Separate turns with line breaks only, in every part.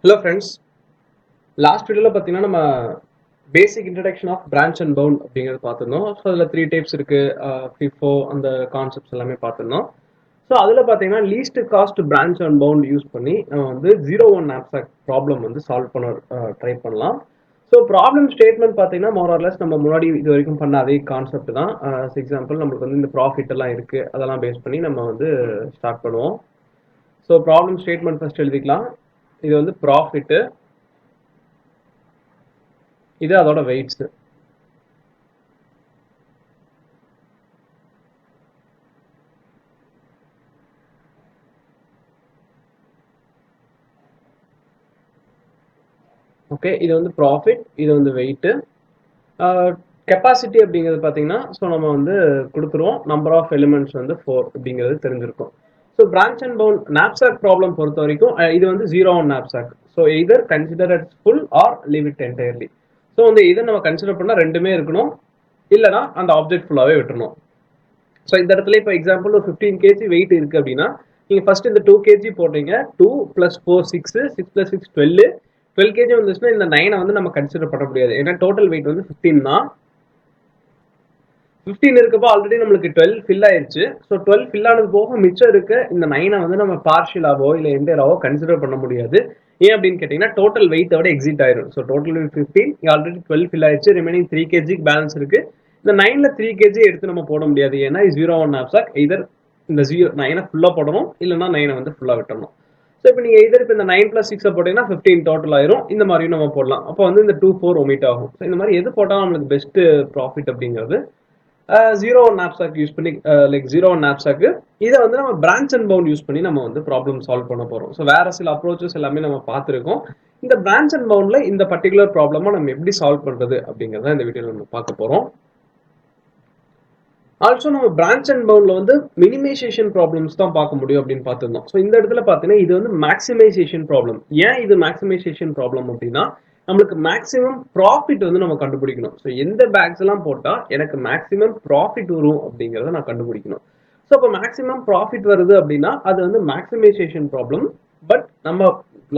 Hello friends. Last video பார்த்தீங்கன்னா நம்ம basic introduction of branch and bound அப்படிங்கிறது பார்த்துருந்தோம். ஸோ அதில் 3 டைப்ஸ் இருக்கு. ஃபிஃபோ அந்த கான்செப்ட்ஸ் எல்லாமே பார்த்துருந்தோம். ஸோ அதில் பார்த்தீங்கன்னா least cost branch and bound use பண்ணி நம்ம வந்து 0-1 knapsack ப்ராப்ளம் வந்து சால்வ் பண்ண ட்ரை பண்ணலாம். ஸோ ப்ராப்ளம் ஸ்டேட்மெண்ட் பார்த்தீங்கன்னா மோரர்லெஸ் நம்ம முன்னாடி இது வரைக்கும் பண்ண அதே கான்செப்ட் தான். எக்ஸாம்பிள் நம்மளுக்கு வந்து இந்த ப்ராஃபிட் எல்லாம் இருக்கு, அதெல்லாம் பேஸ் பண்ணி நம்ம வந்து ஸ்டார்ட் பண்ணுவோம். ஸோ ப்ராப்ளம் ஸ்டேட்மெண்ட் ஃபர்ஸ்ட் எழுதிக்கலாம். இது வந்து ப்ராஃபிட்டு, இது அதோட வெயிட்ஸ். ஓகே, இது வந்து ப்ராஃபிட், இது வந்து வெயிட். கெப்பாசிட்டி அப்படிங்கிறது பார்த்தீங்கன்னா ஸோ நம்ம வந்து கொடுத்துருவோம். நம்பர் ஆஃப் எலிமெண்ட்ஸ் வந்து 4 அப்படிங்கிறது தெரிஞ்சிருக்கும். So branch and bound knapsack problem பொறுத்த வரைக்கும் இது வந்து 0-1 knapsack. So either consider it full or leave it entirely. So வந்து இதை நம்ம கன்சிடர் பண்ணால் ரெண்டுமே இருக்கணும், இல்லைனா அந்த ஆப்ஜெக்ட் ஃபுல்லாகவே விட்டுறணும். ஸோ இந்த இடத்துல இப்போ எக்ஸாம்பிள் ஒரு 15 kg வெயிட் இருக்கு அப்படின்னா நீங்கள் ஃபர்ஸ்ட் இந்த 2 kg போடுறீங்க. 2 + 4 6, 6 + 6 12 kg வந்துச்சுன்னா இந்த 9 வந்து நம்ம கன்சிடர் பண்ண முடியாது. ஏன்னா டோட்டல் வெயிட் வந்து 15 தான். 15 இருக்கப்போ ஆல்ரெடி நம்மளுக்கு 12 ஃபில் ஆயிருச்சு. ஸோ 12 ஃபில் ஆனது போக மிச்சம் இருக்க இந்த 9 வந்து நம்ம பார்ஷியலாவோ இல்லை என்டையராவோ கன்சிடர் பண்ண முடியாது. ஏன் அப்படின்னு கேட்டீங்கன்னா டோட்டல் வெயிட்டோட எக்ஸிட் ஆயிரும். So total wait 15, already 12 fill ஆயிடுச்சு, ரிமைனிங் 3 kg பேலன்ஸ் இருக்கு. இந்த 9ல 3 kg எடுத்து நம்ம போட முடியாது. ஏன்னா 0-1 knapsack. எய்தர் இந்த 9 ஃபுல்லாக போடணும், இல்லைன்னா 9 வந்து ஃபுல்லாக விட்டணும். ஸோ இப்போ நீங்கள் எய்தர் இப்போ இந்த 9 + 6 போட்டீங்கன்னா 15 டோட்டல் ஆயிரும். இந்த மாதிரியும் நம்ம போடலாம். அப்போ வந்து இந்த 2 4 ஒமிட் ஆகும். ஸோ இந்த மாதிரி எது போட்டாலும் நம்மளுக்கு பெஸ்ட் ப்ராஃபிட் அப்படிங்கிறது 0-1 knapsack யூஸ் பண்ணி, லைக் 0-1 knapsack. இதை வந்து நம்ம பிரான்ச் அண்ட் பவுண்ட் யூஸ் பண்ணி நம்ம வந்து ப்ராப்ளம் சால்வ் பண்ண போறோம். ஸோ வேற சில அப்ரோச்சஸ் எல்லாமே நம்ம பார்த்துருக்கோம். இந்த பிரான்ச் அண்ட் பவுண்ட்ல இந்த பர்டிகுலர் ப்ராப்ளமா நம்ம எப்படி சால்வ் பண்றது அப்படிங்கறத இந்த வீடியோல நம்ம பார்க்க போறோம். ஆல்சோ நம்ம பிரான்ச் அண்ட் பவுண்ட்ல வந்து மினிமைசேஷன் ப்ராப்ளம்ஸ் தான் பார்க்க முடியும் அப்படின்னு பார்த்துருந்தோம். ஸோ இந்த இடத்துல பார்த்தீங்கன்னா இது வந்து மேக்ஸிமைசேஷன் ப்ராப்ளம். ஏன் இது மேக்ஸிமைசேஷன் ப்ராப்ளம் அப்படின்னா நம்மளுக்கு மேக்ஸிமம் ப்ராஃபிட் வந்து நம்ம கண்டுபிடிக்கணும். ஸோ எந்த பேக்ஸ் எல்லாம் போட்டால் எனக்கு மேக்ஸிமம் ப்ராஃபிட் வரும் அப்படிங்கிறத நான் கண்டுபிடிக்கணும். ஸோ இப்போ மேக்ஸிமம் ப்ராஃபிட் வருது அப்படின்னா அது வந்து மேக்ஸிமைசேஷன் ப்ராப்ளம். பட் நம்ம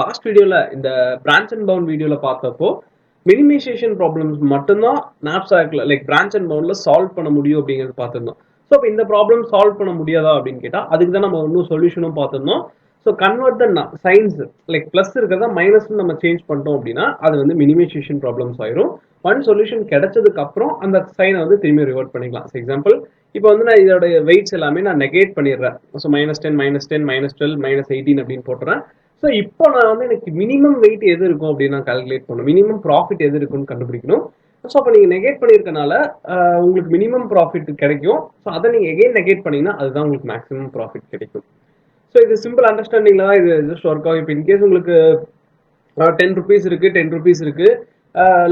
லாஸ்ட் வீடியோல இந்த பிரான்ச் அண்ட் பவுண்ட் வீடியோல பார்த்தப்போ மினிமைசேஷன் ப்ராப்ளம்ஸ் மட்டும்தான் knapsackல லைக் பிரான்ச் அண்ட் பவுண்ட்ல சால்வ் பண்ண முடியும் அப்படிங்கிறது பார்த்துருந்தோம். ஸோ இப்போ இந்த ப்ராப்ளம் சால்வ் பண்ண முடியாதா அப்படின்னு கேட்டால் அதுக்கு தான் நம்ம இன்னும் சொல்யூஷனும் பார்த்துருந்தோம். ஸோ கன்வெர்ட் த சைன்ஸ், லைக் பிளஸ் இருக்கிறதா மைனஸ் நம்ம சேஞ்ச் பண்ணிட்டோம் அப்படின்னா அது வந்து மினிமைசேஷன் ப்ராப்ளம்ஸ் ஆயிரும். ஒன் சொல்யூஷன் கிடைச்சதுக்கு அப்புறம் அந்த சைனை வந்து திரும்பி ரிவர்ட் பண்ணிக்கலாம். ஃபார் எக்ஸாம்பிள் இப்போ வந்து நான் இதோட வெயிட்ஸ் எல்லாமே நான் நெகேட் பண்ணிடுறேன். ஸோ -10 -10 -12 -18 அப்படின்னு போட்டுறேன். ஸோ இப்போ நான் வந்து எனக்கு மினிமம் வெயிட் எது இருக்கும் அப்படின்னு நான் கால்குலேட் பண்ணணும். மினிமம் ப்ராஃபிட் எது இருக்குன்னு கண்டுபிடிக்கணும். ஸோ அப்போ நீங்கள் நெகேட் பண்ணியிருக்கனால உங்களுக்கு மினிமம் ப்ராஃபிட் கிடைக்கும். ஸோ அதை நீங்கள் எகைன் நெகேட் பண்ணீங்கன்னா அதுதான் உங்களுக்கு மேக்ஸிமம் ப்ராஃபிட் கிடைக்கும். ஸோ இது சிம்பிள் அண்டர்ஸ்டாண்டிங்ல தான் இது ஜஸ்ட் ஒர்க் ஆகும். இப்போ இன்கேஸ் உங்களுக்கு 10 rupees இருக்கு, 10 rupees இருக்கு,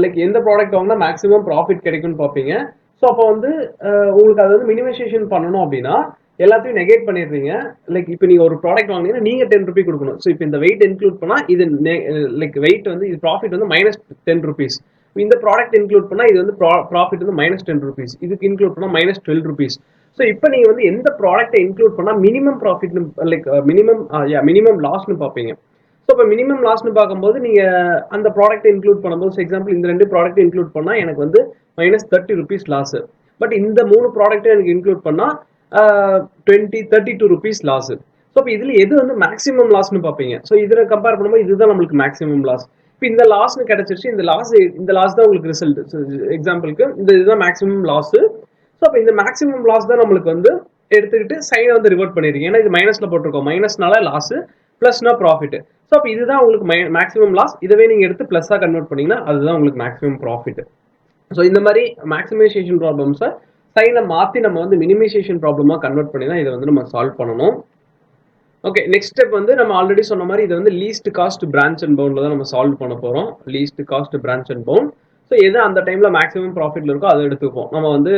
லைக் எந்த ப்ராடக்ட் வாங்கினா மேக்ஸிமம் ப்ராஃபிட் கிடைக்கும்னு பார்ப்பீங்க. ஸோ அப்போ வந்து உங்களுக்கு அதை வந்து மினிமைசேஷன் பண்ணணும் அப்படின்னா எல்லாத்தையும் நெகேட் பண்ணிடுறீங்க. லைக் இப்போ நீங்க ஒரு ப்ராடக்ட் வாங்கினீங்கன்னா நீங்க 10 ரூபி கொடுக்கணும். ஸோ இப்போ இந்த வெயிட் இன்க்ளூட் பண்ணா இது லைக் வெயிட் வந்து இது ப்ராஃபிட் வந்து -10 rupees. இந்த ப்ராடக்ட் இன்க்ளூட் பண்ணா இது வந்து ப்ராஃபிட் வந்து -10 rupees. இதுக்கு இன்க்ளூட் பண்ணா -12 rupees. ஸோ இப்போ நீங்க வந்து எந்த ப்ராடக்ட்டை இன்க்ளூட் பண்ணா மினிமம் ப்ராஃபிட் லைக் மினிமம் லாஸ்னு பார்ப்பீங்க. ஸோ இப்போ மினிமம் லாஸ்னு பார்க்கும்போது நீங்க அந்த ப்ராடக்ட் இன்க்ளூட் பண்ணும்போது எக்ஸாம்பிள் இந்த 2 ப்ராடக்ட் இன்க்ளூட் பண்ணா எனக்கு வந்து -30 rupees லாஸ். பட் இந்த 3 ப்ராடக்ட் எனக்கு இன்க்ளூட் பண்ணா 32 rupees லாஸ். ஸோ இப்போ இதுல எது வந்து மேக்ஸிமம் லாஸ்னு பார்ப்பீங்க. ஸோ இதில் கம்பேர் பண்ணும்போது இதுதான் நம்மளுக்கு மேக்ஸிமம் லாஸ். இப்போ இந்த லாஸ்னு கிடைச்சிருச்சு, இந்த லாஸ் தான் உங்களுக்கு ரிசல்ட். எக்ஸாம்பிளுக்கு இந்த இதுதான் மேக்ஸிமம் லாஸ். ஸோ அப்போ இந்த மேக்ஸிமம் லாஸ் தான் நம்மளுக்கு வந்து எடுத்துக்கிட்டு சைனை வந்து ரிவர்ட் பண்ணிருக்கீங்க. ஏன்னா இது மைனஸ்ல போட்டிருக்கோம். மைனஸ்னால லாஸ், பிளஸ்னா ப்ராஃபிட். ஸோ அப்போ இதுதான் உங்களுக்கு மேக்ஸிமம் லாஸ். இதுவே நீங்க எடுத்து பிளஸ்ஸா கன்வெர்ட் பண்ணீங்கன்னா அதுதான் உங்களுக்கு மேக்ஸிமம் ப்ராஃபிட். ஸோ இந்த மாதிரி மேக்ஸிமைசேஷன் ப்ராப்ளம்ஸை சைனை மாற்றி நம்ம வந்து மினிமைசேஷன் ப்ராப்ளமாக கன்வெர்ட் பண்ணி தான் இதை வந்து நம்ம சால்வ் பண்ணணும். ஓகே, நெக்ஸ்ட் ஸ்டெப் வந்து நம்ம ஆல்ரெடி சொன்ன மாதிரி இது வந்து லீஸ்ட் காஸ்ட் பிரான்ச் அண்ட் பவுண்ட்ல தான் நம்ம சால்வ் பண்ண போறோம். Least cost branch and bound. So எது அந்த டைம்ல மேக்ஸிமம் ப்ராஃபிட்ல இருக்கோ அதை எடுத்துப்போம். நம்ம வந்து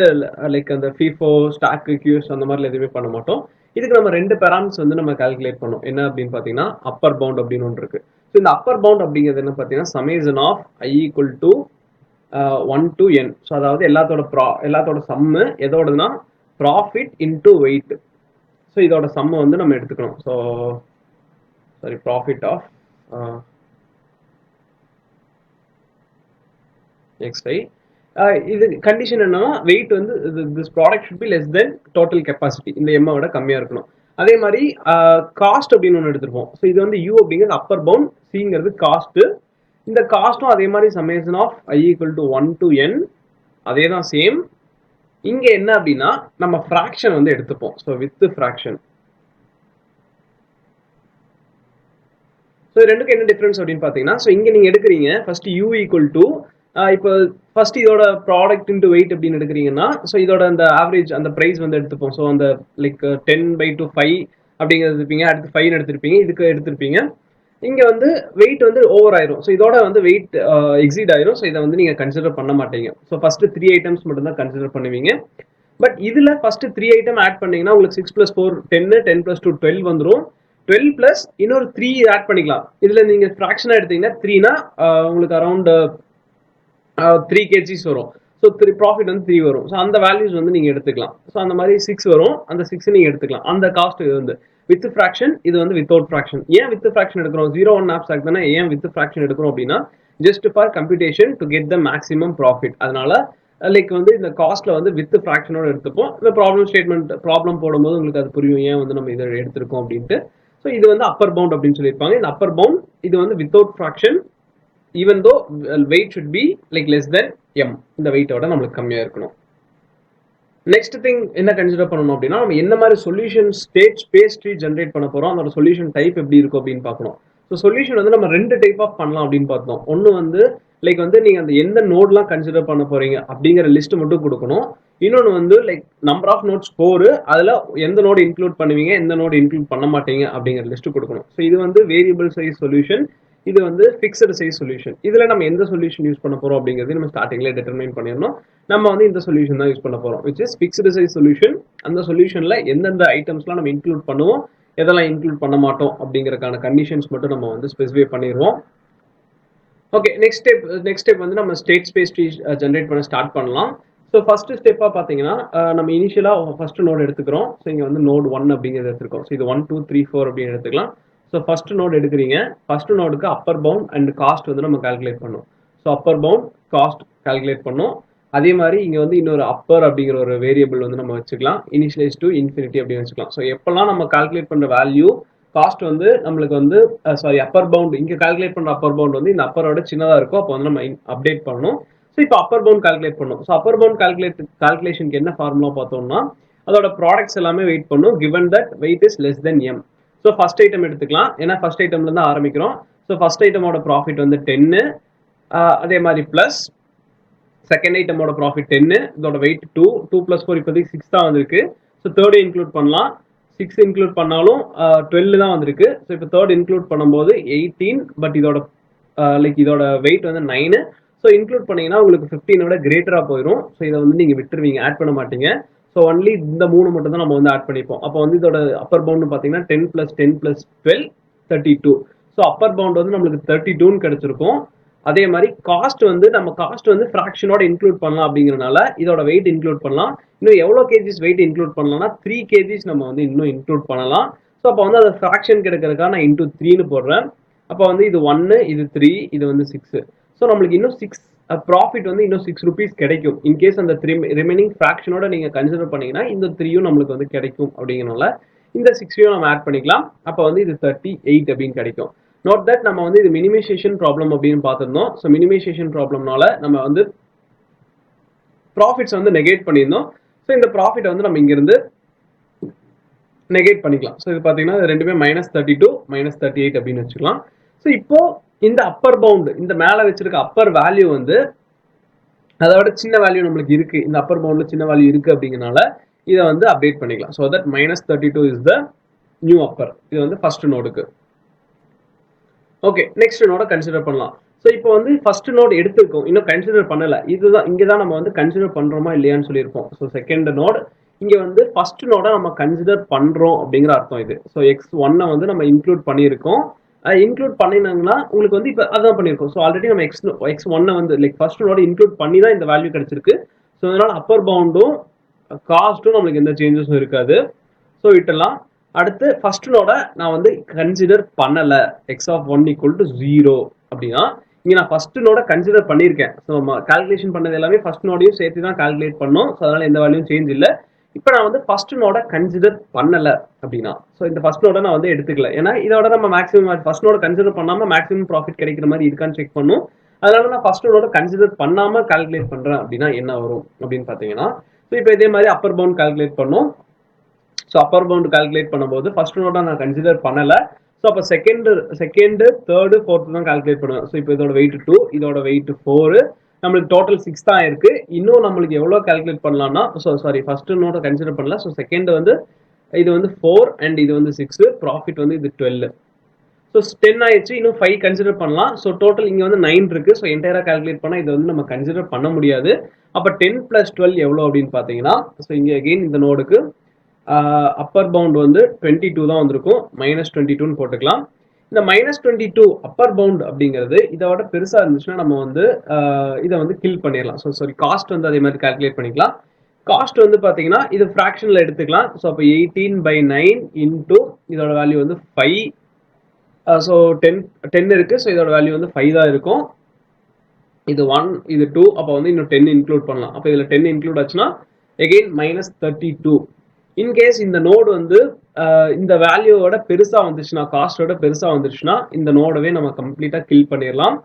லைக் அந்த FIFO, ஸ்டாக், கியூஸ் அந்த மாதிரி எதுவுமே பண்ண மாட்டோம். இதுக்கு நம்ம 2 பெராமீட்டர்ஸ் வந்து நம்ம கால்குலேட் பண்ணோம். என்ன அப்படின்னு பார்த்தீங்கன்னா அப்பர் பவுண்ட் அப்படின்னு ஒன்று இருக்கு. ஸோ இந்த அப்பர் பவுண்ட் அப்படிங்கிறது என்ன பார்த்தீங்கன்னா summation of I = 1 to n. So அதாவது எல்லாத்தோட சம்மு எதோடனா ப்ராஃபிட் இன்டூ வெயிட். ஸோ இதோட சம்மை வந்து நம்ம எடுத்துக்கணும். So sorry profit of xi. இது கண்டிஷன் என்னன்னா வெயிட் வந்து this product should be less than total capacity, இந்த எம்மை விட கம்மியா இருக்கணும். அதே மாதிரி காஸ்ட் அப்படின்னு ஒன்று எடுத்துருப்போம். ஸோ இது வந்து யூ அப்படிங்கிறது அப்பர் பவுண்ட், சிங்கிறது காஸ்ட். இந்த காஸ்ட்டும் அதே மாதிரி summation of i equal to 1 to n, அதே தான் சேம். இங்க என்ன அப்படின்னா நம்ம ஃபிராக்ஷன் வந்து எடுத்துப்போம். So with fraction. ஸோ ரெண்டுக்கு என்ன டிஃபரன்ஸ் அப்படின்னு பார்த்தீங்கன்னா, ஸோ இங்கே நீங்கள் எடுக்கிறீங்க ஃபர்ஸ்ட் யூ ஈக்குவல் டு, இப்போ ஃபர்ஸ்ட் இதோட ப்ராடக்ட் இன்டு வெயிட் அப்படின்னு எடுக்கிறீங்கன்னா, ஸோ இதோட அந்த ஆவரேஜ் அந்த ப்ரைஸ் வந்து எடுத்துப்போம். ஸோ அந்த லைக் 10/5 அப்படிங்கிறது எடுத்துருப்பீங்க, அடுத்து 5 எடுத்திருப்பீங்க, இதுக்கு எடுத்திருப்பீங்க. இங்கே வந்து வெயிட் வந்து ஓவர் ஆயிரும். ஸோ இதோட வந்து வெயிட் எக்ஸீட் ஆயிரும். ஸோ இதை வந்து நீங்கள் கன்சிடர் பண்ண மாட்டீங்க. ஸோ ஃபர்ஸ்ட் 3 ஐட்டம்ஸ் மட்டும் தான் கன்சிடர் பண்ணுவீங்க. பட் இதில் ஃபர்ஸ்ட் 3 ஐட்டம் ஆட் பண்ணீங்கன்னா உங்களுக்கு 6 + 4 10, 10 + 2 12 வந்துடும். 12 பிளஸ் இன்னொரு 3 ஆட் பண்ணிக்கலாம். இதுல நீங்க ஃபிராக்ஷனா எடுத்தீங்கன்னா 3னா உங்களுக்கு அரௌண்ட் 3 kgs வரும். ஸோ ப்ராஃபிட் வந்து 3 வரும். ஸோ அந்த வேல்யூஸ் வந்து நீங்க எடுத்துக்கலாம். ஸோ அந்த மாதிரி 6 வரும், அந்த 6 நீங்க எடுத்துக்கலாம். அந்த காஸ்ட் இது வந்து வித் ஃபிராக்ஷன், இது வந்து வித்தவுட் ஃபிராக்ஷன். ஏன் வித் ஃபிராக்ஷன் எடுக்கிறோம்? 0-1 ஆப்ஸ்ட்ராக்ட் தானே. ஏன் வித் ஃபிராக்ஷன் எடுக்கிறோம் அப்படின்னா just for computation to get the maximum profit. அதனால லைக் வந்து இந்த காஸ்ட்ல வந்து வித் ஃபிராக்ஷனோட எடுத்துப்போம். இந்த ப்ராப்ளம் ஸ்டேட்மெண்ட் ப்ராப்ளம் போடும்போது உங்களுக்கு அது புரியும் ஏன் வந்து நம்ம இதை எடுத்திருக்கோம் அப்படின்ட்டு. ஸோ இது வந்து அப்பர் பவுண்ட் அப்படின்னு சொல்லியிருப்பாங்க. இந்த அப்பர் பவுண்ட் இது வந்து without fraction, even though weight should be like less than m. இந்த வெயிட்டோட நம்மளுக்கு கம்மியா இருக்கணும். நெக்ஸ்ட் திங் என்ன கன்சிடர் பண்ணணும் அப்படின்னா, நம்ம என்ன மாதிரி solution state space tree generate பண்ண போறோம், அதோட சொல்யூஷன் டைப் எப்படி இருக்கும் அப்படின்னு பார்க்கணும். ஸோ சொல்யூஷன் வந்து நம்ம 2 டைப் ஆஃப் பண்ணலாம் அப்படின்னு பார்த்தோம். ஒன்று வந்து லைக் வந்து நீங்க அந்த எந்த நோட்லாம் கன்சிடர் பண்ண போறீங்க அப்படிங்கிற லிஸ்ட் மட்டும் கொடுக்கணும். இன்னொன்று வந்து லைக் நம்பர் ஆஃப் நோட்ஸ் 4, அதில் எந்த நோடு இன்க்ளூட் பண்ணுவீங்க, எந்த நோடு இன்க்ளூட் பண்ண மாட்டீங்க அப்படிங்கிற லிஸ்ட் கொடுக்கணும். ஸோ இது வந்து வேரியபிள் சைஸ் சொல்யூஷன், இது வந்து ஃபிக்ஸ்டு சைஸ் சொல்யூஷன். இதில் நம்ம எந்த சொல்யூஷன் யூஸ் பண்ண போறோம் அப்படிங்கிறது நம்ம ஸ்டார்டிங்ல டிட்டர்மைன் பண்ணிடணும். நம்ம வந்து இந்த சொல்யூஷன் தான் யூஸ் பண்ண போறோம், which is fixed size solution. அந்த சொல்யூஷன்ல எந்தெந்த ஐட்டம்ஸ்லாம் நம்ம இன்க்ளூட் பண்ணுவோம், எதெல்லாம் இன்க்ளூட் பண்ண மாட்டோம் அப்படிங்கறதுக்கான கண்டிஷன்ஸ் மட்டும் நம்ம வந்து ஸ்பெசிஃபை பண்ணிடுவோம். ஓகே, நெக்ஸ்ட் ஸ்டெப் வந்து நம்ம ஸ்டேட் ஸ்பேஸ் ட்ரீ ஜென்ரேட் பண்ண ஸ்டார்ட் பண்ணலாம். ஸோ ஃபர்ஸ்ட் ஸ்டெப்பாக பார்த்தீங்கன்னா நம்ம இனிஷியலாக ஃபர்ஸ்ட் நோட் எடுத்துக்கிறோம். ஸோ இங்கே வந்து நோட் 1 அப்படிங்கிறது எடுத்துருக்கோம். ஸோ இது 1 2 3 4 அப்படின்னு எடுத்துக்கலாம். ஸோ ஃபர்ஸ்ட் நோட் எடுக்கிறீங்க. ஃபர்ஸ்ட் நோடுக்கு அப்பர் பவுண்ட் அண்ட் காஸ்ட் வந்து நம்ம கால்குலேட் பண்ணோம். So upper bound cost calculate பண்ணோம். அதே மாதிரி இங்கே வந்து இன்னொரு அப்பர் அப்படிங்கிற ஒரு வேரியபிள் வந்து நம்ம வச்சுக்கலாம். இனிஷியலைஸ் டு இன்ஃபினிட்டி அப்படின்னு வச்சுக்கலாம். ஸோ எப்பெல்லாம் நம்ம கால்குலேட் பண்ணுற வேல்யூ காஸ்ட் வந்து நம்மளுக்கு வந்து அப்பர் பவுண்ட் இங்கே கால்குலேட் பண்ணுற அப்பர் பவுண்ட் வந்து இந்த அப்பரோட சின்னதாக இருக்கும், அப்போ வந்து நம்ம அப்டேட் பண்ணணும். ஸோ இப்போ அப்பர் பவுண்ட் கால்குலேட் பண்ணும். ஸோ அப்பர் பவுண்ட் கால்குலேஷனுக்கு என்ன ஃபார்முலா பார்த்தோம்னா அதோட ப்ராடக்ட்ஸ் எல்லாமே வெயிட் பண்ணும் given that weight is less than m. So first item எடுத்துக்கலாம், ஏன்னா ஃபர்ஸ்ட் ஐட்டம்ல இருந்து ஆரம்பிக்கிறோம். ஸோ ஃபர்ஸ்ட் ஐட்டமோட ப்ராஃபிட் வந்து 10, அதே மாதிரி பிளஸ் செகண்ட் ஐட்டமோட ப்ராஃபிட் 10, இதோட வெயிட் 2 + 4 இப்போதைக்கு 6 தான் வந்திருக்கு. ஸோ தேர்ட் இன்க்ளூட் பண்ணலாம். 6 இன்க்ளூட் பண்ணாலும் 12 தான் வந்திருக்கு. ஸோ இப்போ தேர்ட் இன்க்ளூட் பண்ணும்போது 18, பட் இதோட லைக் இதோட வெயிட் வந்து 9. ஸோ இன்க்ளூட் பண்ணீங்கன்னா உங்களுக்கு 15 கிரேட்டரா போயிடும். ஸோ இதை வந்து நீங்க விட்டுருவீங்க, ஆட் பண்ண மாட்டீங்க. ஸோ ஒன்லி இந்த 3 மட்டும் தான் நம்ம வந்து ஆட் பண்ணிப்போம். அப்போ வந்து இதோட அப்பர் பவுண்ட் பார்த்தீங்கன்னா 10 + 10 + 12 32. ஸோ அப்பர் பவுண்ட் வந்து நம்மளுக்கு 32 கிடைச்சிருக்கும். அதே மாதிரி காஸ்ட் வந்து நம்ம காஸ்ட் வந்து ஃபிராக்ஷனோட இன்க்ளூட் பண்ணலாம் அப்படிங்கிறனால இதோட வெயிட் இன்க்ளூட் பண்ணலாம். இன்னும் எவ்வளோ கேஜிஸ் வெயிட் இன்க்ளூட் பண்ணலாம்னா 3 kgs நம்ம வந்து இன்னும் இன்க்ளூட் பண்ணலாம். ஸோ அப்போ வந்து அது ஃபிராக்ஷன் கிடைக்கிறதுக்காக நான் இன்டூ 3ன்னு போடுறேன். அப்போ வந்து இது 1, இது 3, இது வந்து 6. ஸோ நம்மளுக்கு இன்னும் 6 ப்ராஃபிட் வந்து இன்னும் 6 rupees கிடைக்கும். இன்கேஸ் அந்த ரிமைனிங் ஃபிராக்ஷனோட நீங்க கன்சிடர் பண்ணீங்கன்னா இந்த 3யும் நம்மளுக்கு வந்து கிடைக்கும். அப்படிங்கிறனால இந்த 6யும் நம்ம ஆட் பண்ணிக்கலாம். அப்போ வந்து இது 38 அப்படின்னு கிடைக்கும். நோட் தட் நம்ம வந்து இது மினிமைசேஷன் ப்ராப்ளம் அப்படின்னு பார்த்துருந்தோம். ஸோ மினிமைசேஷன் ப்ராப்ளம்னால நம்ம வந்து ப்ராஃபிட்ஸ் வந்து நெகேட் பண்ணியிருந்தோம். ஸோ இந்த ப்ராஃபிட் வந்து நம்ம இங்கிருந்து நெகேட் பண்ணிக்கலாம். ஸோ இது பார்த்தீங்கன்னா ரெண்டுமே -32 -38 அப்படின்னு வச்சுக்கலாம். ஸோ இப்போ இந்த அப்பர் பவுண்ட் இந்த மேலே வச்சிருக்க அப்பர் வேல்யூ வந்து அதோட சின்ன வேல்யூ நம்மளுக்கு இருக்கு, இந்த அப்பர் பவுண்ட்ல சின்ன வேல்யூ இருக்கு அப்படிங்கிறனால இதை வந்து அப்டேட் பண்ணிக்கலாம். So that -32 is the new upper. இது வந்து ஃபர்ஸ்ட் நோடுக்கு. ஓகே, நெக்ஸ்ட் நோட கன்சிடர் பண்ணலாம். ஸோ இப்போ வந்து ஃபர்ஸ்ட் நோட் எடுத்துருக்கோம், இன்னும் கன்சிடர் பண்ணல. இதுதான் இங்கே தான் நம்ம வந்து கன்சிடர் பண்றோமா இல்லையான்னு சொல்லியிருப்போம். ஸோ செகண்ட் நோட் இங்கே வந்து ஃபர்ஸ்ட் நோட நம்ம கன்சிடர் பண்றோம் அப்படிங்கிற அர்த்தம் இது. ஸோ x1 வந்து நம்ம இன்க்ளூட் பண்ணியிருக்கோம். இன்க்ளூட் பண்ணினாங்கன்னா உங்களுக்கு வந்து இப்போ அதான் பண்ணியிருக்கோம். ஸோ ஆல்ரெடி நம்ம x1 வந்து லைக் ஃபர்ஸ்ட் நோட இன்க்ளூட் பண்ணி தான் இந்த வேல்யூ கிடைச்சிருக்கு. ஸோ அதனால அப்பர் பவுண்டும் காஸ்ட்டும் நம்மளுக்கு எந்த சேஞ்சஸும் இருக்காது. ஸோ விட்டுலாம். அடுத்து ஃபர்ஸ்ட் நோட நான் வந்து கன்சிடர் பண்ணல, x(1 = 0) அப்படின்னா இங்க நான் ஃபர்ஸ்ட் நோட கன்சிடர் பண்ணியிருக்கேன். ஸோ கால்குலேஷன் பண்ணது எல்லாமே ஃபர்ஸ்ட் நோடையும் சேர்த்து தான் கால்குலேட் பண்ணோம். ஸோ அதனால எந்த வேல்யூயும் சேஞ்ச் இல்லை. இப்போ நான் வந்து ஃபர்ஸ்ட் நோட கன்சிடர் பண்ணல அப்படின்னா, ஸோ இந்த ஃபர்ஸ்ட் நோட நான் வந்து எடுத்துக்கல. ஏன்னா இதோட நம்ம மேக்ஸிமம் ஃபர்ஸ்ட் நோட கன்சிடர் பண்ணாம மேக்ஸிமம் ப்ராஃபிட் கிடைக்கிற மாதிரி இருக்கான்னு செக் பண்ணும். அதனால நான் ஃபர்ஸ்ட் நோட கன்சிடர் பண்ணாம கால்குலேட் பண்றேன் அப்படின்னா என்ன வரும் அப்படின்னு பாத்தீங்கன்னா, ஸோ இப்போ இதே மாதிரி அப்பர் பவுண்ட் கால்குலேட் பண்ணும். ஸோ அப்பர் பவுண்ட் கால்குலேட் பண்ணும்போது ஃபர்ஸ்ட் நோட நான் கன்சிடர் பண்ணல. ஸோ அப்போ செகண்ட் தேர்டு ஃபோர்த்து தான் கால்குலேட் பண்ணுவேன். ஸோ இப்போ இதோட வெயிட் 2, இதோட வெயிட் 4, நம்மளுக்கு டோட்டல் 6 தான் இருக்கு. இன்னும் நம்மளுக்கு எவ்வளவு கால்குலேட் பண்ணலாம்னா, சாரி ஃபர்ஸ்ட் நோட கன்சிடர் பண்ணல. ஸோ செகண்ட் வந்து இது வந்து 4 அண்ட் இது வந்து 6, ப்ராஃபிட் வந்து இது 12. ஸோ 10 ஆயிடுச்சு. இன்னும் 5 கன்சிடர் பண்ணலாம். ஸோ டோட்டல் இங்க வந்து 9 இருக்கு. ஸோ என்டையரா கால்குலேட் பண்ணா இதை வந்து நம்ம கன்சிடர் பண்ண முடியாது. அப்ப 10 + 12 எவ்வளவு அப்படின்னு பாத்தீங்கன்னா, ஸோ இங்க அகெயின் இந்த நோடுக்கு அப்பர் பவுண்ட் வந்து 22 தான் வந்திருக்கும். -22 போட்டுக்கலாம். இந்த -22 அப்பர் பவுண்ட் அப்படிங்கிறது இதை விட பெருசா இருந்துச்சுன்னா நம்ம வந்து இதை வந்து கில் பண்ணிடலாம். ஸோ சாரி காஸ்ட் வந்து அதே மாதிரி கால்குலேட் பண்ணிக்கலாம். காஸ்ட் வந்து பாத்தீங்கன்னா இது ஃபிராக்ஷன்ல எடுத்துக்கலாம். ஸோ அப்போ 18/9 இன்டூ இதோட வேல்யூ வந்து 5. ஸோ 10 இருக்கு. ஸோ இதோட வேல்யூ வந்து 5 தான் இருக்கும். இது 1, இது 2, அப்போ வந்து இன்னும் 10 இன்க்ளூட் பண்ணலாம். அப்போ இதுல 10 இன்க்ளூட் ஆச்சுன்னா எகெயின் -32. இன்கேஸ் இந்த நோடு வந்து இந்த வேல்யூவோட பெருசா வந்துச்சுன்னா, காஸ்டோட பெருசா வந்துச்சுன்னா இந்த நோடவே நம்ம கம்ப்ளீட்டா கில் பண்ணிடலாம்.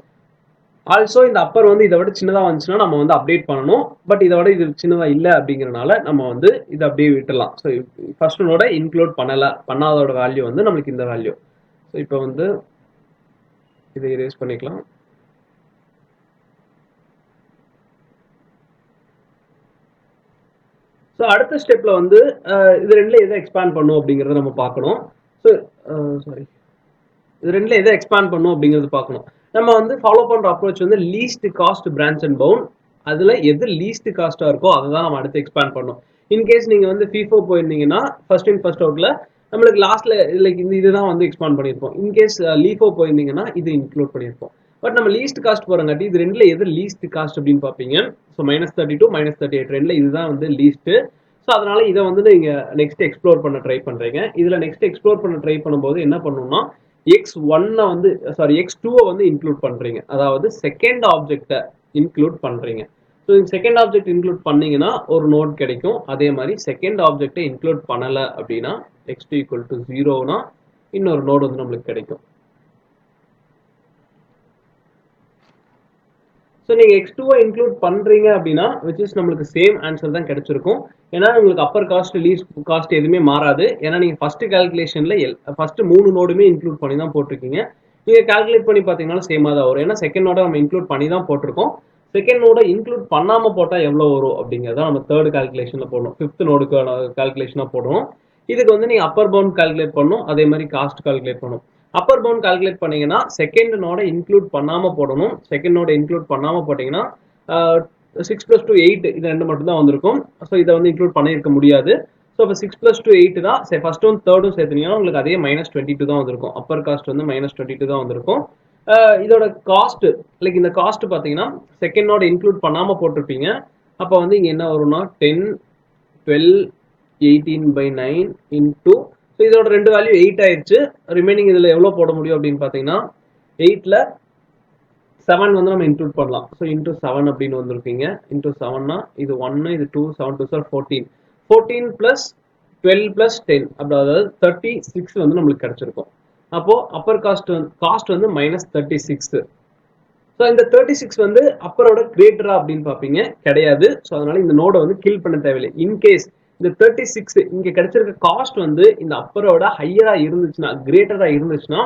ஆல்சோ இந்த அப்பர் வந்து இதை விட சின்னதா வந்துச்சுன்னா நம்ம வந்து அப்டேட் பண்ணணும். பட் இதை விட இது சின்னதா இல்லை அப்படிங்கறதுனால நம்ம வந்து இதை அப்படியே விட்டுலாம். ஸோ ஃபர்ஸ்ட் நோட இன்க்ளூட் பண்ணாதோட வேல்யூ வந்து நம்மளுக்கு இந்த வேல்யூ. ஸோ இப்போ வந்து இதை இரேஸ் பண்ணிக்கலாம். ஸோ அடுத்த ஸ்டெப்ல வந்து இது ரெண்டுல எதை எக்ஸ்பேண்ட் பண்ணும் அப்படிங்கறத நம்ம பார்க்கணும். ஸோ சாரி இது ரெண்டுல எதை எக்ஸ்பேண்ட் பண்ணும் அப்படிங்கிறது பார்க்கணும். நம்ம வந்து ஃபாலோ பண்ற அப்ரோச் வந்து least cost branch and bound. அதுல எது லீஸ்ட் காஸ்டா இருக்கோ அதை தான் நம்ம அடுத்து எக்ஸ்பேண்ட் பண்ணணும். இன்கேஸ் நீங்க வந்து FIFO போயிருந்தீங்கன்னா ஃபர்ஸ்ட் இன் ஃபர்ஸ்ட் அவுட்ல நம்மளுக்கு லாஸ்ட்ல லைக் இதுதான் வந்து எக்ஸ்பேண்ட் பண்ணியிருப்போம். இன்கேஸ் LIFO போயிருந்தீங்கன்னா இது இன்க்ளூட் பண்ணியிருப்போம். பட் நம்ம லீஸ்ட் காஸ்ட் போறங்காட்டி இது ரெண்டுல எது லீஸ்ட் காஸ்ட் அப்படின்னு பாப்பீங்க. ஸோ -32 -38 ரெண்டுல இதுதான் வந்து லீஸ்ட். ஸோ அதனால இதை வந்து நீங்க நெக்ஸ்ட் எக்ஸ்ப்ளோர் பண்ண ட்ரை பண்றீங்க. இதுல நெக்ஸ்ட் எக்ஸ்ப்ளோர் பண்ண ட்ரை பண்ணும்போது என்ன பண்ணணும்னா x1 வந்து சாரி x2 வந்து இன்க்ளூட் பண்றீங்க. அதாவது செகண்ட் ஆப்ஜெக்ட இன்க்ளூட் பண்றீங்க. ஸோ செகண்ட் ஆப்ஜெக்ட் இன்க்ளூட் பண்ணீங்கன்னா ஒரு நோட் கிடைக்கும். அதே மாதிரி செகண்ட் ஆப்ஜெக்டை இன்க்ளூட் பண்ணல அப்படின்னா x2 = 0னா இன்னொரு நோட் வந்து நம்மளுக்கு கிடைக்கும். ஸோ நீங்க x2 இன்க்ளூட் பண்றீங்க அப்படின்னா விச் இஸ் நம்மளுக்கு சேம் ஆன்சர் தான் கிடைச்சிருக்கும். ஏன்னா உங்களுக்கு அப்பர் காஸ்ட் லீஸ்ட் காஸ்ட் எதுவுமே மாறாது. ஏன்னா நீங்க ஃபர்ஸ்ட் கால்குலேஷன்ல ஃபர்ஸ்ட் 3 நோடுமே இன்க்ளூட் பண்ணி தான் போட்டிருக்கீங்க. நீங்க கால்குலேட் பண்ணி பாத்தீங்கன்னா சேமா தான் வரும். ஏன்னா செகண்ட் நோட நம்ம இன்க்ளூட் பண்ணி தான் போட்டிருக்கோம். செகண்ட் நோட இன்க்ளூட் பண்ணாம போட்டா எவ்வளவு வரும் அப்படிங்கறத நம்ம தேர்ட் கால்குலேஷன்ல போடணும். ஃபிஃப்த் நோடுக்கு கால்குலேஷனா போடணும். இதுக்கு வந்து நீங்க அப்பர் பவுண்ட் கால்குலேட் பண்ணணும். அதே மாதிரி காஸ்ட் கால்குலேட் பண்ணணும். அப்பர் பவுண்ட் கால்குலேட் பண்ணீங்கன்னா செகண்ட் நோட இன்க்ளூட் பண்ணாம போடணும். செகண்ட் நோட இன்க்ளூட் பண்ணாம போட்டீங்கன்னா 6 + 2 8 இது ரெண்டு மட்டும் தான் வந்திருக்கும். ஸோ இதை வந்து இன்க்ளூட் பண்ணியிருக்க முடியாது. ஸோ இப்போ 6 + 2 8 தான். சரி ஃபர்ஸ்ட்டும் தேர்டும் சேர்த்துனீங்கன்னா உங்களுக்கு அதே -22 தான் வந்திருக்கும். அப்பர் காஸ்ட் வந்து -22 தான் வந்திருக்கும். இதோட காஸ்ட் லைக் இந்த காஸ்ட் பார்த்தீங்கன்னா செகண்ட் நோட இன்க்ளூட் பண்ணாம போட்டிருப்பீங்க. அப்போ வந்து இங்க என்ன வரும்னா 10 12 18/9 இன்டூ ஸோ இதோட ரெண்டு வேல்யூ 8 ஆயிடுச்சு. ரிமைனிங் இதுல எவ்வளவு போட முடியும் அப்படின்னு பாத்தீங்கன்னா 8ல 7 வந்து நம்ம இன்க்ளூட் பண்ணலாம். ஸோ இன்டூ 7 அப்படின்னு வந்திருக்கீங்க. இன்டூ 7னா இது 1 இது 2 7 2 சார் 14 14 + 12 + 10 அப்படி அதாவது 36 வந்து நம்மளுக்கு கிடைச்சிருக்கும். அப்போ அப்பர் காஸ்ட் வந்து -36. ஸோ இந்த 36 வந்து அப்பரோட கிரேட்டரா அப்படின்னு பாப்பீங்க கிடையாது. ஸோ அதனால இந்த நோட வந்து கில் பண்ண தேவையில்லை. இன்கேஸ் இந்த 36 இங்க கிடைச்சிருக்க காஸ்ட் வந்து இந்த அப்பரோட ஹையரா இருந்துச்சுன்னா கிரேட்டரா இருந்துச்சுன்னா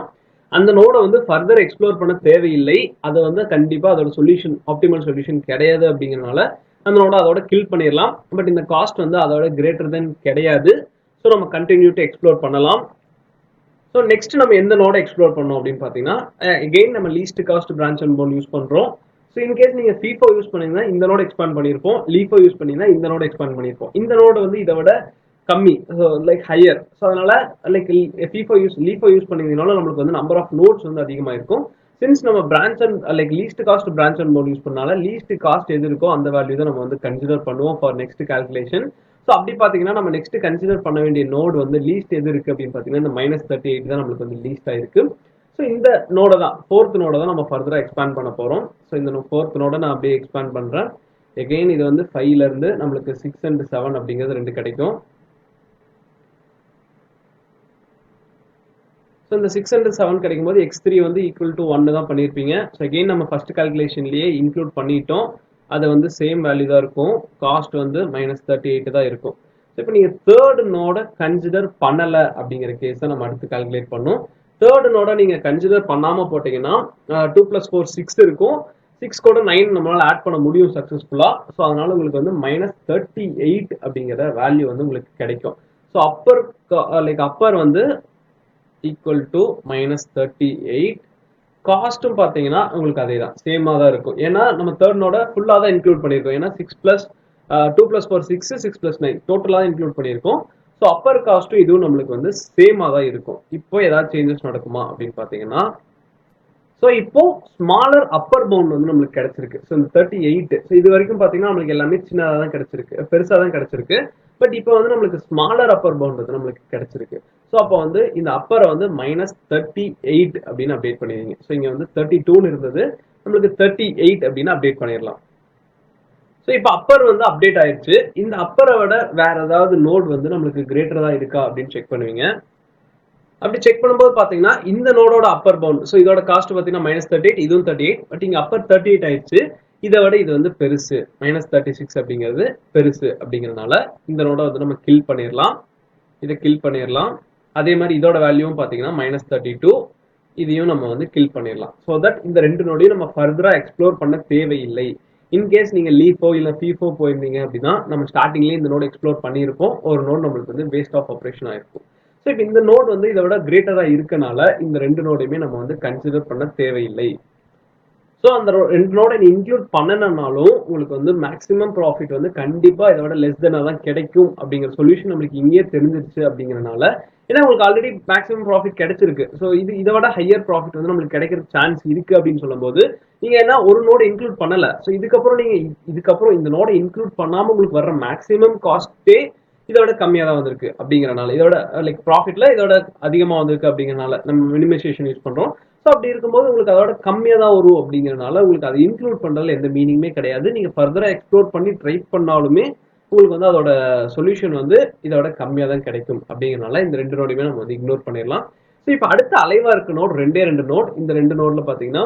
அந்த நோட வந்து ஃபர்தர் எக்ஸ்ப்ளோர் பண்ண தேவையில்லை. அதை வந்து கண்டிப்பா அதோட சொல்யூஷன் ஆப்டிமல் சொல்யூஷன் கிடையாது அப்படிங்கறதுனால அந்த நோட அதோட கில் பண்ணிடலாம். பட் இந்த காஸ்ட் வந்து அதோட கிரேட்டர் தென் கிடையாது. ஸோ நம்ம கண்டினியூ டு எக்ஸ்ப்ளோர் பண்ணலாம். ஸோ நெக்ஸ்ட் நம்ம எந்த நோட எக்ஸ்ப்ளோர் பண்ணோம் அப்படின்னு பாத்தீங்கன்னா அகெயின் நம்ம least cost branch and bound use பண்றோம். ஸோ இன்கேஸ் நீங்க FIFO யூஸ் பண்ணீங்கன்னா இந்த நோட எக்ஸ்பேண்ட் பண்ணிருப்போம். LIFO யூஸ் பண்ணீங்கன்னா இந்த நோட எக்ஸ்பேண்ட் பண்ணிருப்போம். இந்த நோட வந்து இதை விட கம்மி லைக் ஹையர். ஸோ அதனால லைக் LIFO யூஸ் பண்ணீங்கனால நம்மளுக்கு வந்து நம்பர் ஆஃப் நோட்ஸ் வந்து அதிகமா இருக்கும். சின்ஸ் நம்ம branch and like least cost branch and bound use பண்ணால லீஸ்ட் காஸ்ட் எது இருக்கோ அந்த வேல்யூ தான் நம்ம வந்து கன்சிடர் பண்ணுவோம் ஃபார் நெக்ஸ்ட் கால்குலேஷன். ஸோ அப்படி பாத்தீங்கன்னா நம்ம நெக்ஸ்ட் கன்சிடர் பண்ண வேண்டிய நோட் வந்து லீஸ்ட் எது இருக்கு அப்படின்னு பாத்தீங்கன்னா இந்த -38 தான் நம்மளுக்கு வந்து லீஸ்ட் ஆயிருக்கு. ஸோ இந்த நோட தான் ஃபோர்த் நோட தான் நம்ம ஃபர்தராக எக்ஸ்பேண்ட் பண்ண போகிறோம். ஸோ இந்த ஃபோர்த் நோட நான் அப்படியே எக்ஸ்பேண்ட் பண்ணுறேன். எகெயின் இது வந்து 5லேருந்து நம்மளுக்கு 6 and 7 அப்படிங்கிறது 2 கிடைக்கும். ஸோ இந்த 6 and 7 கிடைக்கும் போது x3 வந்து ஈக்குவல் டு 1 தான் பண்ணியிருப்பீங்க. ஸோ எகெயின் நம்ம ஃபர்ஸ்ட் கால்குலேஷன்லேயே இன்க்ளூட் பண்ணிட்டோம். அது வந்து சேம் வேல்யூ தான் இருக்கும். காஸ்ட் வந்து -38 தான் இருக்கும். ஸோ இப்போ நீங்கள் தேர்ட் நோட கன்சிடர் பண்ணலை அப்படிங்கிற கேஸை நம்ம அடுத்து கால்குலேட் பண்ணோம். தேர்ட் நோட நீங்கள் கன்சிடர் பண்ணாமல் போட்டிங்கன்னா 2 + 4 6 இருக்கும். 6 கூட 9 நம்மளால் ஆட் பண்ண முடியும் சக்ஸஸ்ஃபுல்லாக. ஸோ அதனால உங்களுக்கு வந்து -38 அப்படிங்கிற வேல்யூ வந்து உங்களுக்கு கிடைக்கும். ஸோ அப்பர் வந்து ஈக்குவல் டு -38. காஸ்ட்டும் பார்த்தீங்கன்னா உங்களுக்கு அதே தான், சேமாக தான் இருக்கும். ஏன்னா நம்ம தேர்ட் நோட ஃபுல்லாக தான் இன்க்ளூட் பண்ணியிருக்கோம். ஏன்னா 6 + 2 + 4 6 6 + 9 டோட்டலாக தான் இன்க்ளூட் பண்ணியிருக்கோம். ஸோ அப்பர் காஸ்ட்டும் இதுவும் நம்மளுக்கு வந்து சேமாக தான் இருக்கும். இப்போ ஏதாவது சேஞ்சஸ் நடக்குமா அப்படின்னு பார்த்தீங்கன்னா, ஸோ இப்போ ஸ்மாலர் அப்பர் பவுண்ட் வந்து நம்மளுக்கு கிடைச்சிருக்கு. ஸோ இந்த 38, ஸோ இது வரைக்கும் பார்த்தீங்கன்னா நம்மளுக்கு எல்லாமே சின்னதாக தான் கிடைச்சிருக்கு, பெருசாக தான் கிடைச்சிருக்கு. பட் இப்போ வந்து நம்மளுக்கு ஸ்மாலர் அப்பர் பவுண்ட் வந்து நம்மளுக்கு கிடைச்சிருக்கு. ஸோ அப்போ வந்து இந்த அப்பரை வந்து -38 அப்படின்னு அப்டேட் பண்ணிடுவீங்க. ஸோ இங்கே வந்து 32ன்னு இருந்தது, நம்மளுக்கு 38 அப்படின்னு அப்டேட் பண்ணிடலாம். ஸோ இப்போ அப்பர் வந்து அப்டேட் ஆயிடுச்சு. இந்த அப்பரை விட வேற ஏதாவது நோட் வந்து நம்மளுக்கு கிரேட்டரா இருக்கா அப்படின்னு செக் பண்ணுவீங்க. அப்படி செக் பண்ணும்போது பாத்தீங்கன்னா இந்த நோடோட அப்பர் பவுண்ட், ஸோ இதோட காஸ்ட் பாத்தீங்கன்னா -38, இதுவும் 38, பட் இங்க அப்பர் 38 ஆயிடுச்சு. இதை விட இது வந்து பெருசு, -36 அப்படிங்கிறது பெருசு. அப்படிங்கிறதுனால இந்த நோட வந்து நம்ம கில் பண்ணிடலாம். இதை கில் பண்ணிடலாம். அதே மாதிரி இதோட வேல்யூவும் பாத்தீங்கன்னா -32, இதையும் நம்ம வந்து கில் பண்ணிடலாம். ஸோ தட் இந்த ரெண்டு நோடையும் நம்ம ஃபர்தரா எக்ஸ்ப்ளோர் பண்ண தேவையில்லை. இன்கேஸ் நீங்க லீஃபோ இல்ல ஃபீஃபோ போயிருந்தீங்க அப்படின்னா நம்ம ஸ்டார்டிங்லேயே இந்த நோட் எக்ஸ்ப்ளோர் பண்ணியிருப்போம். ஒரு நோட் நம்மளுக்கு வந்து வேஸ்ட் ஆஃப் ஆப்ரேஷன் ஆயிருக்கும். ஸோ இப்போ இந்த நோட் வந்து இதை விட கிரேட்டரா இருக்கனால இந்த ரெண்டு நோடையுமே நம்ம வந்து கன்சிடர் பண்ண தேவையில்லை. ஸோ அந்த ரெண்டு நோட நீ இன்க்ளூட் பண்ணனாலும் உங்களுக்கு வந்து மேக்ஸிமம் ப்ராஃபிட் வந்து கண்டிப்பா இதை விட லெஸ் தெனா தான் கிடைக்கும் அப்படிங்கிற சொல்யூஷன் நம்மளுக்கு இங்கேயே தெரிஞ்சிருச்சு. அப்படிங்கிறனால ஏன்னா உங்களுக்கு ஆல்ரெடி மேக்ஸிமம் ப்ராஃபிட் கிடைச்சிருக்கு. ஸோ இதை விட ஹையர் ப்ராஃபிட் வந்து நம்மளுக்கு கிடைக்கிற சான்ஸ் இருக்கு அப்படின்னு சொல்லும்போது நீங்க என்ன ஒரு நோட இன்க்ளூட் பண்ணல. ஸோ இதுக்கப்புறம் இந்த நோட இன்க்ளூட் பண்ணாம உங்களுக்கு வர்ற மேக்ஸிமம் காஸ்டே இதோட கம்மியாக தான் வந்திருக்கு. அப்படிங்கிறனால இதோட லைக் ப்ராஃபிட்ல இதோட அதிகமாக வந்திருக்கு. அப்படிங்கிறனால நம்ம மினிமைசேஷன் யூஸ் பண்றோம். ஸோ அப்படி இருக்கும்போது உங்களுக்கு அதோட கம்மியாக தான் வரும். அப்படிங்கிறனால உங்களுக்கு அதை இன்க்ளூட் பண்றதுல எந்த மீனிங்குமே கிடையாது. நீங்க ஃபர்தரா எக்ஸ்ப்ளோர் பண்ணி ட்ரை பண்ணாலுமே உங்களுக்கு வந்து அதோட சொல்யூஷன் வந்து இதோட கம்மியாக தான் கிடைக்கும். அப்படிங்கிறனால இந்த ரெண்டு நோடையுமே நம்ம வந்து இக்னோர் பண்ணிடலாம். ஸோ இப்போ அடுத்த அலைவா இருக்க நோட் ரெண்டு நோட். இந்த ரெண்டு நோட்ல பாத்தீங்கன்னா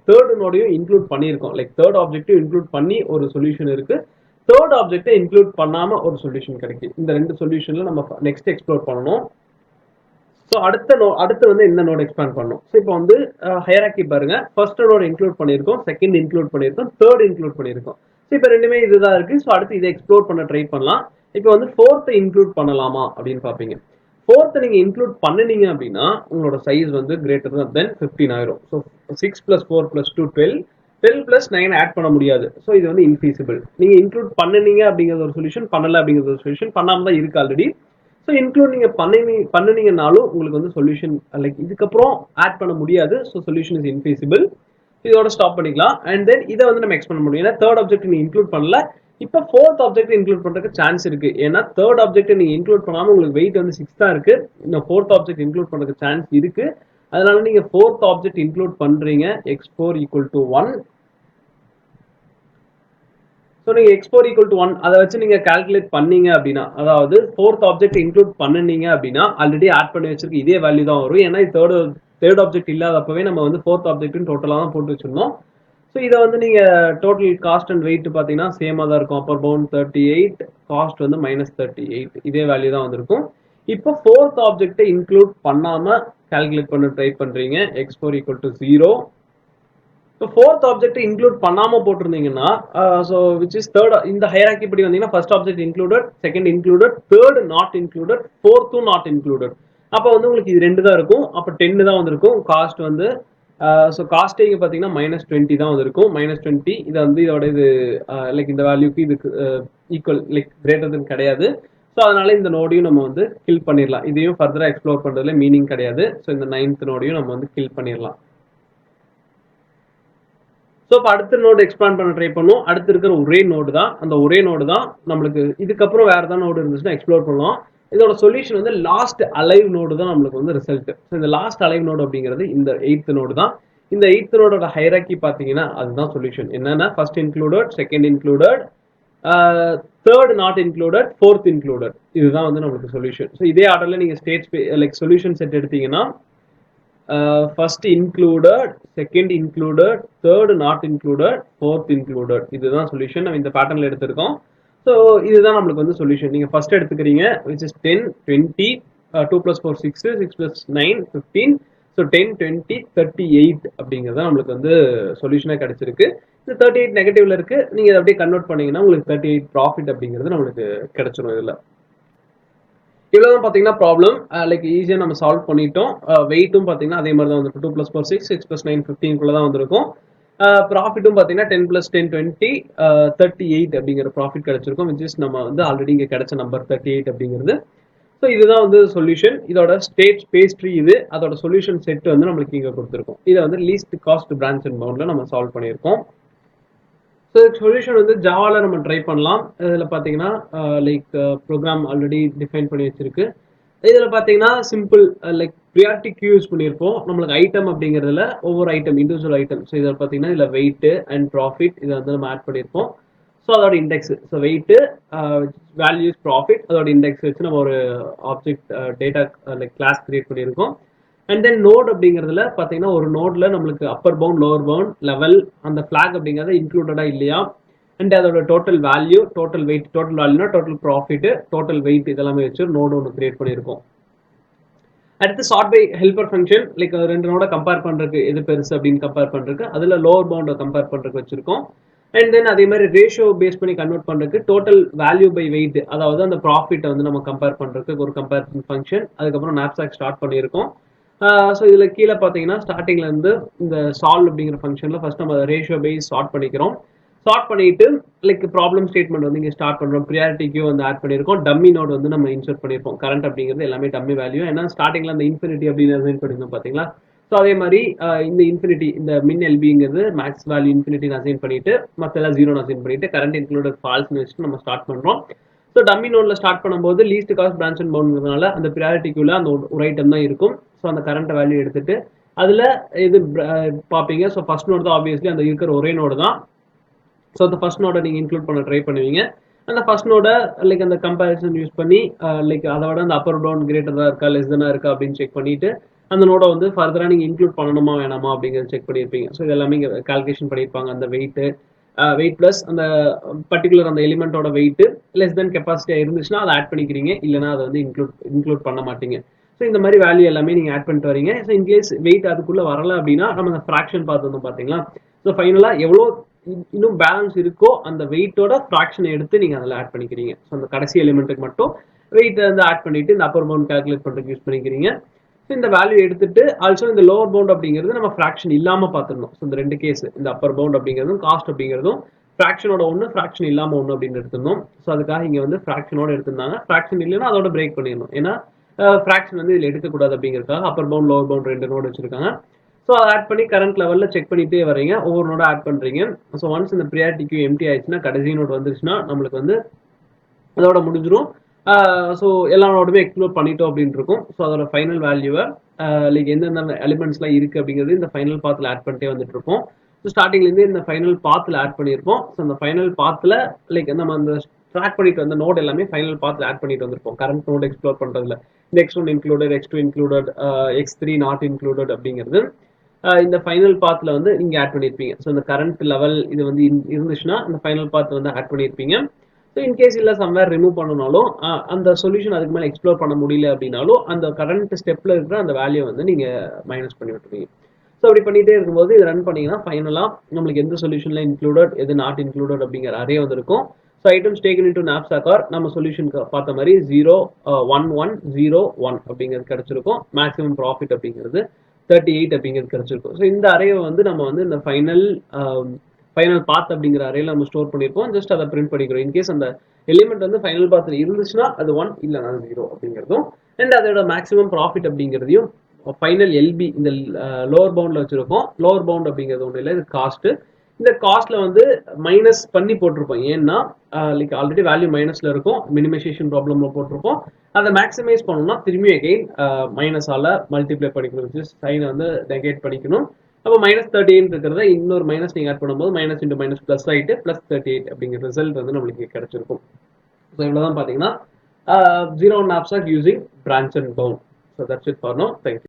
தேர்ட் நோடையும் இன்க்ளூட் பண்ணியிருக்கோம். லைக் தேர்ட் ஆப்ஜெக்டிவ் இன்க்ளூட் பண்ணி ஒரு சொல்யூஷன் இருக்கு, தேர்ட் ஆப்ஜெக்டை இன்க்ளூட் பண்ணாம ஒரு சொல்யூஷன் கிடைக்கும். இந்த ரெண்டு சொல்யூஷன்ல நம்ம நெக்ஸ்ட் எக்ஸ்ப்ளோர் பண்ணணும். ஸோ அடுத்து வந்து இந்த நோட் எக்ஸ்பேண்ட் பண்ணணும். ஸோ இப்போ வந்து ஹையராக்கி பாருங்க, ஃபர்ஸ்ட் நோட் இன்க்ளூட் பண்ணியிருக்கோம், செகண்ட் இன்க்ளூட் பண்ணியிருக்கோம், தேர்ட் இன்க்ளூட் பண்ணியிருக்கோம். ஸோ இப்போ ரெண்டுமே இதுதான் இருக்கு. ஸோ அடுத்து இதை எக்ஸ்ப்ளோர் பண்ண ட்ரை பண்ணலாம். இப்போ வந்து ஃபோர்த்தை இன்க்ளூட் பண்ணலாமா அப்படின்னு பார்ப்பீங்க. ஃபோர்த்தை நீங்க இன்க்ளூட் பண்ணினீங்க அப்படின்னா உங்களோட சைஸ் வந்து கிரேட்டர் தென் 15 ஆயிரும். ஸோ 6 + 4 + 2 12, 12 + 9 ஆட் பண்ண முடியாது. ஸோ இது வந்து இன்ஃபீசிபிள். நீங்க இன்க்ளூட் பண்ணினீங்க அப்படிங்கிறது ஒரு சொல்யூஷன், பண்ணல அப்படிங்கிறது ஒரு சொல்யூஷன், பண்ணாம தான் இருக்கு ஆல்ரெடி. ஸோ இன்க்ளூட் நீங்க பண்ணினீங்கனாலும் உங்களுக்கு வந்து சொல்யூஷன் லைக் இதுக்கப்புறம் ஆட் பண்ண முடியாது. So solution is infeasible. இதோட ஸ்டாப் பண்ணிக்கலாம். அண்ட் தென் இதை வந்து நம்ம எக்ஸ்பெண்ட் பண்ண முடியும். ஏன்னா தேர்ட் ஆப்ஜெக்ட் நீங்க இன்க்ளூட் பண்ணல, இப்போ ஃபோர்த் ஆப்ஜெக்ட் இன்க்ளூட் பண்றதுக்கு சான்ஸ் இருக்கு. ஏன்னா தேர்ட் ஆப்ஜெக்ட் நீங்க இன்க்ளூட் பண்ணாம உங்களுக்கு வெயிட் வந்து 6 தான் இருக்கு. இன்னும் ஃபோர்த் ஆப்ஜெக்ட் இன்க்ளூட் பண்றதுக்கு சான்ஸ் இருக்கு. அதனால நீங்க ஃபோர்த் ஆப்ஜெக்ட் இன்க்ளூட் பண்றீங்க. x4 = 1. ஸோ நீங்க x4 = 1 அதை வச்சு நீங்க கால்குலேட் பண்ணீங்க அப்படின்னா, அதாவது ஃபோர்த் ஆப்ஜெக்ட் இன்க்ளூட் பண்ணீங்க அப்படின்னா ஆல்ரெடி ஆட் பண்ணி வச்சிருக்கு இதே வேல்யூ தான் வரும். ஏன்னா தேர்ட் ஆப்ஜெக்ட் இல்லாதப்பவே நம்ம வந்து ஃபோர்த் ஆப்ஜெக்ட் டோட்டலாக தான் போட்டு வச்சிருந்தோம். ஸோ இதை வந்து நீங்க டோட்டல் காஸ்ட் அண்ட் வெயிட் பார்த்தீங்கன்னா சேமாக தான் இருக்கும். அப்பர் பவுண்ட் 38, காஸ்ட் வந்து -38, இதே வேல்யூ தான் வந்திருக்கும். இப்போ ஃபோர்த் ஆப்ஜெக்டை இன்க்ளூட் பண்ணாம கால்குலேட் பண்ண ட்ரை பண்றீங்க. x4 = 0. இப்போ ஃபோர்த் ஆப்ஜெக்ட் இன்க்ளூட் பண்ணாம போட்டிருந்தீங்கன்னா ஸோ விச் இஸ் தேர்ட், இந்த ஹையராக்கி படி வந்தீங்கன்னா first object included, second included, third not included, ஃபோர்த்தும் நாட் இன்க்ளூடட். அப்போ வந்து உங்களுக்கு இது 2 தான் இருக்கும். அப்போ 10 தான் வந்திருக்கும். காஸ்ட் வந்து ஸோ காஸ்ட்டே இங்கே பார்த்தீங்கன்னா -20 தான் வந்திருக்கும். -20 இதை வந்து இதோட இது லைக் இந்த வேல்யூக்கு இதுக்கு ஈக்குவல் லைக் கிரேட்டர் தென் கிடையாது. ஸோ அதனால இந்த நோடையும் நம்ம வந்து கில் பண்ணிடலாம். இதையும் ஃபர்தராக எக்ஸ்ப்ளோர் பண்ணுறதுல மீனிங் கிடையாது. ஸோ இந்த 9th நோடையும் நம்ம வந்து கில் பண்ணிடலாம். ஸோ இப்போ அடுத்த நோடு எக்ஸ்பேண்ட் பண்ண ட்ரை பண்ணும். அடுத்து இருக்கிற ஒரே நோடு தான், அந்த ஒரே நோடு தான் நம்மளுக்கு. இதுக்கப்புறம் வேற ஏதாவது நோடு இருந்துச்சுன்னா எக்ஸ்ப்ளோர் பண்ணலாம். இதோட சொல்யூஷன் வந்து லாஸ்ட் அலைவ் நோடு தான் நம்மளுக்கு வந்து ரிசல்ட். ஸோ இந்த லாஸ்ட் அலைவ் நோடு அப்படிங்கிறது இந்த 8th நோடு தான். இந்த 8th நோடோட ஹைரார்கி பார்த்தீங்கன்னா அதுதான் சொல்யூஷன். என்னன்னா first included, second included, third not included, fourth included. இதுதான் வந்து நம்மளுக்கு சொல்யூஷன். ஸோ இதே ஆர்டர்ல நீங்க ஸ்டேட் லைக் சொல்யூஷன் செட் எடுத்தீங்கன்னா first included, second included, third not included, fourth included. இதுதான் சொல்யூஷன். நம்ம இந்த பேட்டர்ன்ல எடுத்திருக்கோம். ஸோ இதுதான் நம்மளுக்கு வந்து சொல்யூஷன். நீங்க ஃபர்ஸ்ட் எடுத்துக்கிறீங்க விச் இஸ் 10, 20, 2 + 4 6, 6 + 9 15. ஸோ 10, 20, 38 அப்படிங்கிறது நம்மளுக்கு வந்து சொல்யூஷனாக கிடைச்சிருக்கு. இந்த 38 நெகட்டிவ்ல இருக்கு. நீங்க இதை அப்படியே கன்வெர்ட் பண்ணீங்கன்னா உங்களுக்கு 38 ப்ராஃபிட் அப்படிங்கிறது நம்மளுக்கு கிடைச்சிரும். இதுல இவ்வளவுதான் பாத்தீங்கன்னா ப்ராப்ளம். லைக் ஈஸியா நம்ம சால்வ் பண்ணிட்டோம். வெயிட்டும் பாத்தீங்கன்னா அதே மாதிரி தான் வந்து 2 + 4 6, 6 + 9 15 தான் வந்திருக்கும். ப்ராஃபிட்டும் பாத்தீங்கன்னா 10 + 10 20, 38 அப்படிங்கிற ப்ராஃபிட் கிடைச்சிருக்கும். விச் இஸ் நம்ம வந்து ஆல்ரெடி இங்க கிடைச்ச நம்பர் 38 அப்படிங்கிறது. ஸோ இதுதான் வந்து சொல்யூஷன். இதோட ஸ்டேட் ஸ்பேஸ் ட்ரீ இது. அதோட சொல்யூஷன் செட் வந்து நம்மளுக்கு இங்க கொடுத்துருக்கோம். இதை வந்து லீஸ்ட் காஸ்ட் பிரான்ச் அண்ட் பவுண்ட்ல நம்ம சால்வ் பண்ணியிருக்கோம். ஸோ சொல்யூஷன் வந்து ஜாவால நம்ம ட்ரை பண்ணலாம். இதில் பார்த்தீங்கன்னா லைக் ப்ரோக்ராம் ஆல்ரெடி டிஃபைன் பண்ணி வச்சிருக்கு. இதில் பார்த்தீங்கன்னா simple like priority queue use பண்ணியிருப்போம். நம்மளுக்கு ஐட்டம் அப்படிங்கிறதுல ஒவ்வொரு ஐட்டம் இண்டிவிஜுவல் ஐட்டம். ஸோ இதில் பார்த்தீங்கன்னா இதில் வெயிட் அண்ட் ப்ராஃபிட் இதை வந்து நம்ம ஆட் பண்ணியிருப்போம். ஸோ அதோட index, so weight, values, profit, அதோட இண்டெக்ஸ் வச்சு நம்ம ஒரு object data like class create பண்ணியிருக்கோம். அண்ட் தென் நோட் அப்படிங்கிறதுல பார்த்தீங்கன்னா ஒரு நோட்ல நம்மளுக்கு upper bound, lower bound, level, அந்த ஃபிளாக் அப்படிங்கிறது இன்க்ளூடடா இல்லையா, அண்ட் அதோட total value, total weight, total வேல்யூனா டோட்டல் ப்ராஃபிட், டோட்டல் வெயிட் இதெல்லாமே வச்சு நோடு ஒன்று கிரியேட் பண்ணியிருக்கோம். அடுத்து sort by helper function, like ரெண்டு நோட கம்பேர் பண்றதுக்கு எது பெருசு அப்படின்னு கம்பேர் பண்றதுக்கு, அதுல லோவர் பவுண்டை கம்பேர் பண்றதுக்கு வச்சிருக்கோம். அண்ட் தென் அதே மாதிரி ரேஷியோ பேஸ் பண்ணி கன்வெர்ட் பண்றதுக்கு டோட்டல் வேல்யூ பை வெயிட், அதாவது அந்த ப்ராஃபிட்டை வந்து நம்ம கம்பேர் பண்றதுக்கு ஒரு கம்பேரிசன் ஃபங்க்ஷன். அதுக்கப்புறம் நாப்சாக் ஸ்டார்ட் பண்ணியிருக்கோம். ஸோ இதில் கீழே பார்த்தீங்கன்னா ஸ்டார்டிங்ல இருந்து இந்த சால்வ் அப்படிங்கிற ஃபங்க்ஷனில் ஃபர்ஸ்ட் நம்ம ரேஷியோ பேஸ் சார்ட் பண்ணிக்கிறோம். சார்ட் பண்ணிட்டு லைக் ப்ராப்ளம் ஸ்டேட்மெண்ட் வந்து இங்கே ஸ்டார்ட் பண்ணுறோம். ப்ரியாரிட்டி கியூ வந்து ஆட் பண்ணியிருக்கோம். டம்மி நோட் வந்து நம்ம இன்சர்ட் பண்ணியிருப்போம். கரண்ட் அப்படிங்கிறது எல்லாமே டம்மி வேல்யூ. ஏன்னா ஸ்டார்டிங்ல அந்த இன்ஃபினிட்டி அப்படின்னு அசைன் பண்ணியிருந்தோம் பார்த்தீங்களா. ஸோ அதே மாதிரி இந்த இன்ஃபினிட்டி, இந்த மின் எல்பிங்கிறது மேக்ஸ் வேல்யூ இன்ஃபினிட்டின்னு அசைன் பண்ணிட்டு மற்ற எல்லாம் 0 அசைன் பண்ணிட்டு கரண்ட் இன்க்ளூடட் ஃபால்ஸ்னு வச்சுட்டு நம்ம ஸ்டார்ட் பண்ணுறோம். ஸோ டம்மி நோட்ல ஸ்டார்ட் பண்ணும்போது லீஸ்ட் காஸ்ட் பிரான்ச் அண்ட் பவுண்ட்னால அந்த ப்ரியாரிட்டி கியூல அந்த ஒரு ஐட்டம் தான் இருக்கும். ஸோ அந்த கரண்ட் வேல்யூ எடுத்துட்டு அதுல இது பார்ப்பீங்க. ஸோ ஃபர்ஸ்ட் நோட் தான் ஆப்வியஸ்லி அந்த இருக்கிற ஒரே நோடு தான். ஸோ அந்த ஃபர்ஸ்ட் நோட நீங்க இன்க்ளூட் பண்ண ட்ரை பண்ணுவீங்க. அந்த ஃபர்ஸ்ட் நோட லைக் அந்த கம்பேரிசன் யூஸ் பண்ணி லைக் அதை விட அந்த அப்பர் டவுன் கிரேட்டரா இருக்கா லெஸ் தானா இருக்கா அப்படின்னு செக் பண்ணிட்டு அந்த நோட வந்து ஃபர்தரா நீங்க இன்க்ளூட் பண்ணணுமா வேணாமா அப்படிங்கிறத செக் பண்ணியிருப்பீங்க. ஸோ இது எல்லாமே இங்கே கால்குலேஷன் பண்ணியிருப்பாங்க. அந்த வெயிட் பிளஸ் அந்த பர்டிகுலர் அந்த எலிமெண்டோட வெயிட் லெஸ் தென் கெப்பாசிட்டியா இருந்துச்சுன்னா அதை ஆட் பண்ணிக்கிறீங்க, இல்லைன்னா அதை வந்து இன்க்ளூட் பண்ண மாட்டீங்க. ஸோ இந்த மாதிரி வேல்யூ எல்லாமே நீங்க ஆட் பண்ணிட்டு வரீங்க. ஸோ இன்கேஸ் வெயிட் அதுக்குள்ள வரல அப்படின்னா நம்ம அந்த ஃபிராக்ஷன் பார்த்துருந்தோம் பாத்தீங்களா. ஸோ ஃபைனலா எவ்வளோ இன்னும் பேலன்ஸ் இருக்கோ அந்த வெயிட்டோட ஃபிராக்ஷனை எடுத்து நீங்க அதில் ஆட் பண்ணிக்கிறீங்க. ஸோ அந்த கடைசி எலிமெண்ட்டுக்கு மட்டும் வெயிட் வந்து ஆட் பண்ணிட்டு இந்த அப்பர் பவுண்ட் கால்குலேட் பண்ணுறதுக்கு யூஸ் பண்ணிக்கிறீங்க. ஸோ இந்த வேல்யூ எடுத்துட்டு ஆல்சோ இந்த லோவர் பவுண்ட் அப்படிங்கிறது நம்ம ஃபிராக்ஷன் இல்லாம பார்த்துருந்தோம். ஸோ இந்த ரெண்டு கேஸ், இந்த அப்பர் பவுண்ட் அப்படிங்கிறதும் காஸ்ட் அப்படிங்கிறதும் ஃபிராக்ஷனோட ஒன்று, ஃபிராக்ஷன் இல்லாம ஒன்று அப்படின்னு எடுத்திருந்தோம். ஸோ அதுக்காக இங்க வந்து ஃபிராக்ஷனோட எடுத்திருந்தாங்க. ஃபிராக்ஷன் இல்லைன்னா அதோட பிரேக் பண்ணிடணும். ஏன்னா ஃபிராக்ஷன் வந்து இதில் எடுக்கக்கூடாது அப்படிங்கிறதுக்காக அப்பர் பவுண்ட், லோவர் பவுண்ட் ரெண்டு நோட் வச்சிருக்காங்க. ஸோ அதை ஆட் பண்ணி கரண்ட் லெவலில் செக் பண்ணிட்டே வரீங்க. ஒவ்வொரு நோட ஆட் பண்றீங்க. ஸோ ஒன்ஸ் இந்த ப்ரியாரிட்டி கியூ எம்டி ஆயிடுச்சுன்னா, கடைசி நோட் வந்துருச்சுன்னா நம்மளுக்கு வந்து அதோட முடிஞ்சிடும். ஸோ எல்லா நோடுமே எக்ஸ்ப்ளோர் பண்ணிட்டோம் அப்படின்னு இருக்கும். ஸோ அதோட ஃபைனல் வேல்யூவை லைக் எந்தெந்த எலிமெண்ட்ஸ்லாம் இருக்கு அப்படிங்கிறது இந்த ஃபைனல் பாத்தில் ஆட் பண்ணிட்டே வந்துட்டு இருப்போம். ஸோ ஸ்டார்டிங்லேருந்து இந்த ஃபைனல் பாத்தில் ஆட் பண்ணியிருப்போம். ஸோ அந்த ஃபைனல் பாத்தில் லைக் நம்ம அந்த ட்ராக் பண்ணிட்டு வந்த நோட் எல்லாமே ஃபைனல் பாத்தில் ஆட் பண்ணிட்டு வந்திருப்போம். கரண்ட் நோட் எக்ஸ்ப்ளோர் பண்றதுல இந்த x1 included, x2 included, x3 not included அப்படிங்கிறது இந்த ஃபைனல் பாத்ல வந்து நீங்க ஆட் பண்ணிருப்பீங்க. ஸோ இந்த கரண்ட் லெவல் இது வந்து இருந்துச்சுன்னா இந்த ஃபைனல் பாத் வந்து ஆட் பண்ணிருப்பீங்க. ஸோ இன்கேஸ் இல்லை சம்வேர் ரிமூவ் பண்ணனாலும் அந்த சொல்யூஷன் அதுக்கு மேலே எக்ஸ்ப்ளோர் பண்ண முடியல அப்படின்னாலும் அந்த கரண்ட் ஸ்டெப்ல இருக்கிற அந்த வேல்யூ வந்து நீங்க மைனஸ் பண்ணி விட்டுருவீங்க. ஸோ அப்படி பண்ணிட்டே இருக்கும்போது இது ரன் பண்ணீங்கன்னா ஃபைனலாக நம்மளுக்கு எந்த சொல்யூஷன்ல இன்க்ளூடட் எது நாட் இன்க்ளூடட் அப்படிங்கிற அரே வந்து இருக்கும். So items taken into knapsack or நம்ம சொல்யூஷனுக்கு பார்த்த மாதிரி 0 1 1 0 1 அப்படிங்கிறது கிடைச்சிருக்கும். மேக்ஸிமம் ப்ராஃபிட் அப்படிங்கிறது 38 அப்படிங்கிறது கிடைச்சிருக்கும். ஸோ இந்த அரேவை வந்து நம்ம வந்து இந்த ஃபைனல் பாத் அப்படிங்கிற அறையில நம்ம ஸ்டோர் பண்ணிருப்போம். ஜஸ்ட் அதை பிரிண்ட் பண்ணிக்கிறோம். இன்கேஸ் அந்த எலிமெண்ட் வந்து ஃபைனல் பாத்ல இருந்துச்சுன்னா அது 1 இல்லைனா 0 அப்படிங்கிறதும், அண்ட் அதோட மேக்ஸிமம் ப்ராஃபிட் அப்படிங்கிறதையும் ஃபைனல் எல்பி இந்த லோவர் பவுண்ட்ல வச்சிருக்கோம். லோவர் பவுண்ட் அப்படிங்கிறது ஒன்றும் இல்லை, இது காஸ்ட். இந்த காஸ்ட்ல வந்து மைனஸ் பண்ணி போட்டிருப்போம். ஏன்னா லைக் ஆல்ரெடி வேல்யூ மைனஸ்ல இருக்கும், மினிமைசேஷன் ப்ராப்ளம்ல போட்டிருப்போம். அதை மேக்ஸிமைஸ் பண்ணணும்னா திரும்பி அகைன் மைனஸால மல்டிப்ளை பண்ணிக்கணும், விச் இஸ் சைனை வந்து நெகேட் பண்ணிக்கணும். அப்போ -38 இருக்கிறத இன்னொரு மைனஸ் நீங்கள் ஆட் பண்ணும்போது மைனஸ் இன்டு மைனஸ் ப்ளஸ் ஆகிட்டு +38 அப்படிங்கிற ரிசல்ட் வந்து நம்மளுக்கு கிடைச்சிருக்கும். ஸோ இவ்வளோதான் பார்த்தீங்கன்னா zero and abstract using branch and bound. So that's it for now. Thank you.